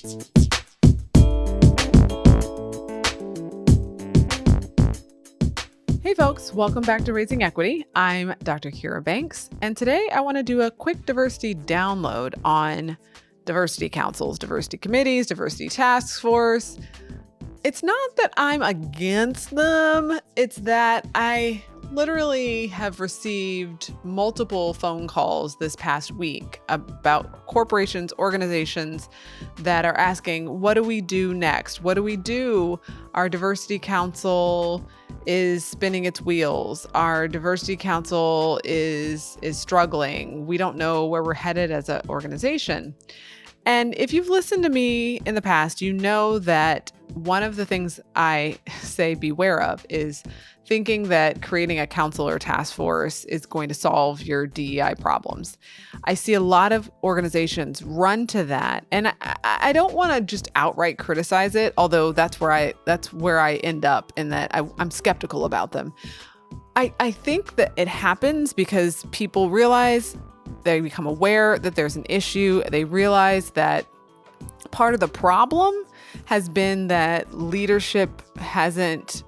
Hey folks, welcome back to Raising Equity. I'm Dr. Kira Banks, and today I want to do a quick diversity download on diversity councils, diversity committees, diversity task force. It's not that I'm against them, it's that I literally have received multiple phone calls this past week about corporations, organizations that are asking, what do we do next? What do we do? Our diversity council is spinning its wheels. Our diversity council is struggling. We don't know where we're headed as an organization. And if you've listened to me in the past, you know that one of the things I say beware of is thinking that creating a council or task force is going to solve your DEI problems. I see a lot of organizations run to that, and I don't want to just outright criticize it, although that's where I end up, in that I'm skeptical about them. I think that it happens because people realize, they become aware that there's an issue. They realize that part of the problem has been that leadership hasn't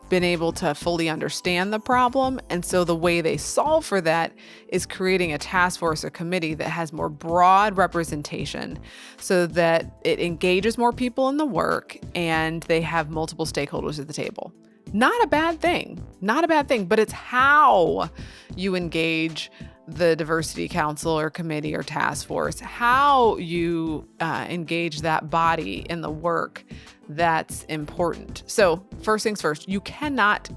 been able to fully understand the problem. And so the way they solve for that is creating a task force or committee that has more broad representation so that it engages more people in the work and they have multiple stakeholders at the table. Not a bad thing, but it's how you engage the diversity council or committee or task force, how you engage that body in the work that's important. So first things first, you cannot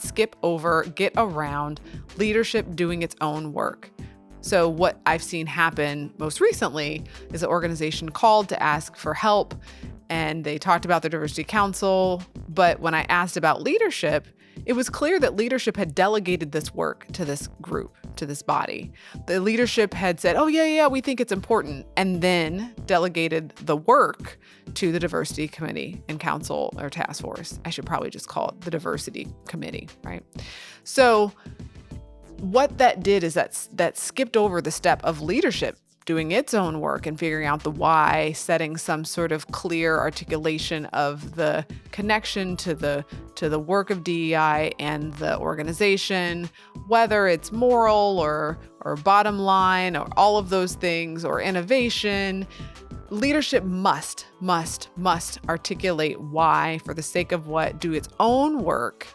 skip over, get around leadership doing its own work. So what I've seen happen most recently is an organization called to ask for help, and they talked about the diversity council. But when I asked about leadership, it was clear that leadership had delegated this work to this group, to this body. The leadership had said, oh, yeah, we think it's important, and then delegated the work to the diversity committee and council or task force. I should probably just call it the diversity committee, right? So what that did is that skipped over the step of leadership doing its own work and figuring out the why, setting some sort of clear articulation of the connection to the work of DEI and the organization, whether it's moral or bottom line or all of those things, or innovation. Leadership must articulate why, for the sake of what, do its own work.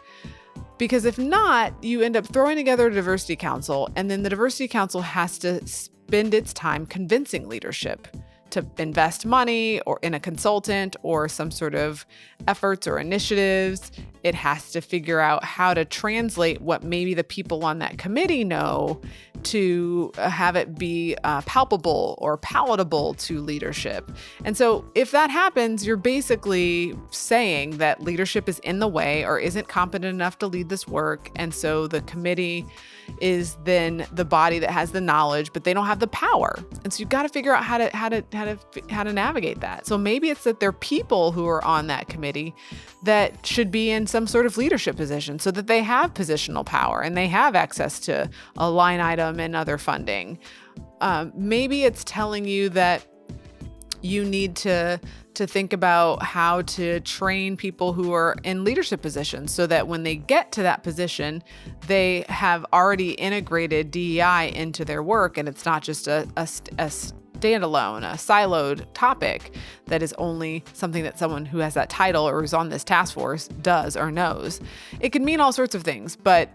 Because if not, you end up throwing together a diversity council, and then the diversity council has to spend its time convincing leadership to invest money or in a consultant or some sort of efforts or initiatives. It has to figure out how to translate what maybe the people on that committee know to have it be palpable or palatable to leadership. And so if that happens, you're basically saying that leadership is in the way or isn't competent enough to lead this work. And so the committee is then the body that has the knowledge, but they don't have the power. And so you've got to figure out how to navigate that. So maybe it's that there are people who are on that committee that should be in some sort of leadership position so that they have positional power and they have access to a line item and other funding. Maybe it's telling you that you need to think about how to train people who are in leadership positions so that when they get to that position, they have already integrated DEI into their work, and it's not just a standalone, a siloed topic that is only something that someone who has that title or is on this task force does or knows. It could mean all sorts of things, but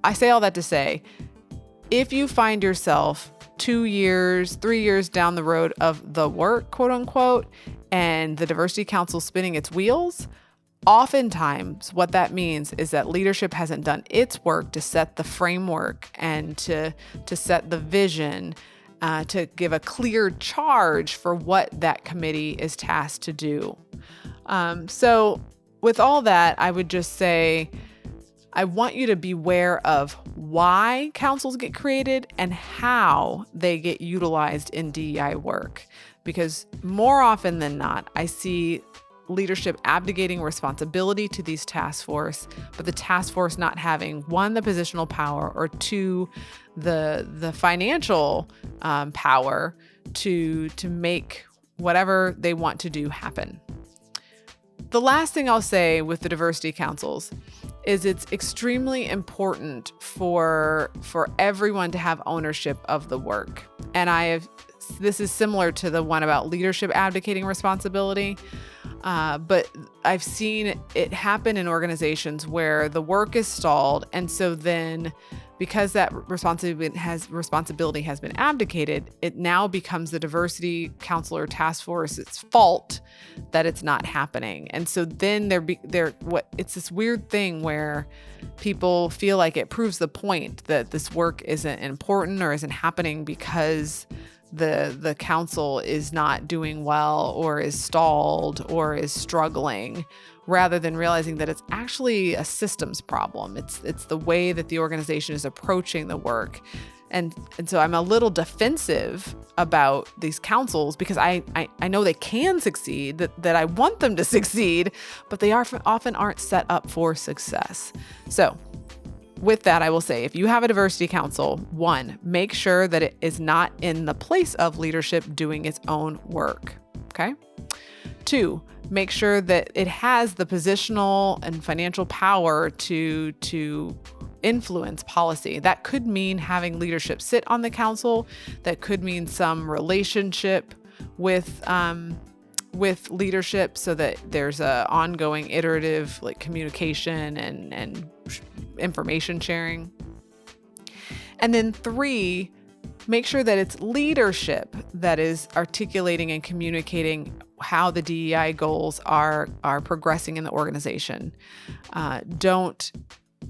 I say all that to say, if you find yourself 2 years, 3 years down the road of the work, quote unquote, and the diversity council spinning its wheels, oftentimes what that means is that leadership hasn't done its work to set the framework and to set the vision, to give a clear charge for what that committee is tasked to do. So with all that, I would just say, I want you to beware of why councils get created and how they get utilized in DEI work. Because more often than not, I see leadership abdicating responsibility to these task force, but the task force not having, one, the positional power, or two, the financial power to make whatever they want to do happen. The last thing I'll say with the diversity councils is it's extremely important for everyone to have ownership of the work. And this is similar to the one about leadership abdicating responsibility. But I've seen it happen in organizations where the work is stalled. And so then because that responsibility has been abdicated, it now becomes the diversity council or task force's fault that it's not happening. And so then it's this weird thing where people feel like it proves the point that this work isn't important or isn't happening because the council is not doing well or is stalled or is struggling, rather than realizing that it's actually a systems problem. It's the way that the organization is approaching the work. And so I'm a little defensive about these councils because I know they can succeed, that I want them to succeed, but they often aren't set up for success. So with that, I will say, if you have a diversity council, 1, make sure that it is not in the place of leadership doing its own work. Okay. 2, make sure that it has the positional and financial power to influence policy. That could mean having leadership sit on the council. That could mean some relationship with leadership so that there's a ongoing iterative communication and information sharing. And then 3, make sure that it's leadership that is articulating and communicating how the DEI goals are progressing in the organization. Don't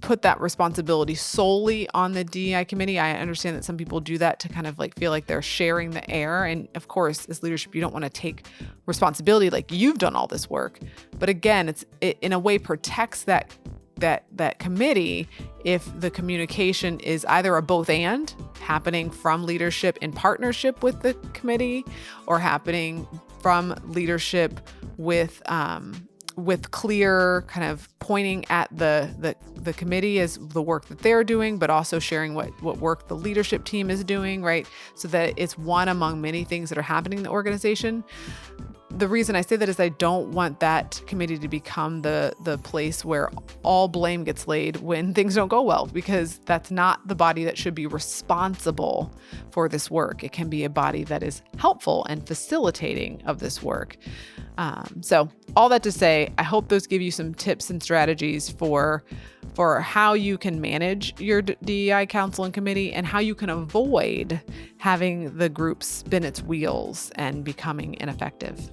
put that responsibility solely on the DEI committee. I understand that some people do that to kind of feel like they're sharing the air. And of course, as leadership, you don't want to take responsibility like you've done all this work. But again, it in a way protects that committee if the communication is either a both and, happening from leadership in partnership with the committee, or happening from leadership with clear kind of pointing at the committee as the work that they're doing, but also sharing what work the leadership team is doing, right? So that it's one among many things that are happening in the organization. The reason I say that is I don't want that committee to become the place where all blame gets laid when things don't go well, because that's not the body that should be responsible for this work. It can be a body that is helpful and facilitating of this work. So all that to say, I hope those give you some tips and strategies for how you can manage your DEI council and committee, and how you can avoid having the group spin its wheels and becoming ineffective.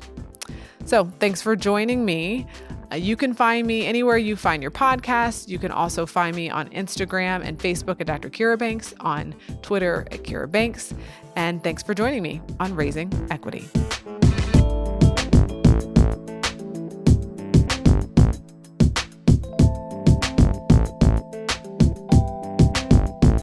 So thanks for joining me. You can find me anywhere you find your podcast. You can also find me on Instagram and Facebook at Dr. Kira Banks, on Twitter at Kira Banks. And thanks for joining me on Raising Equity.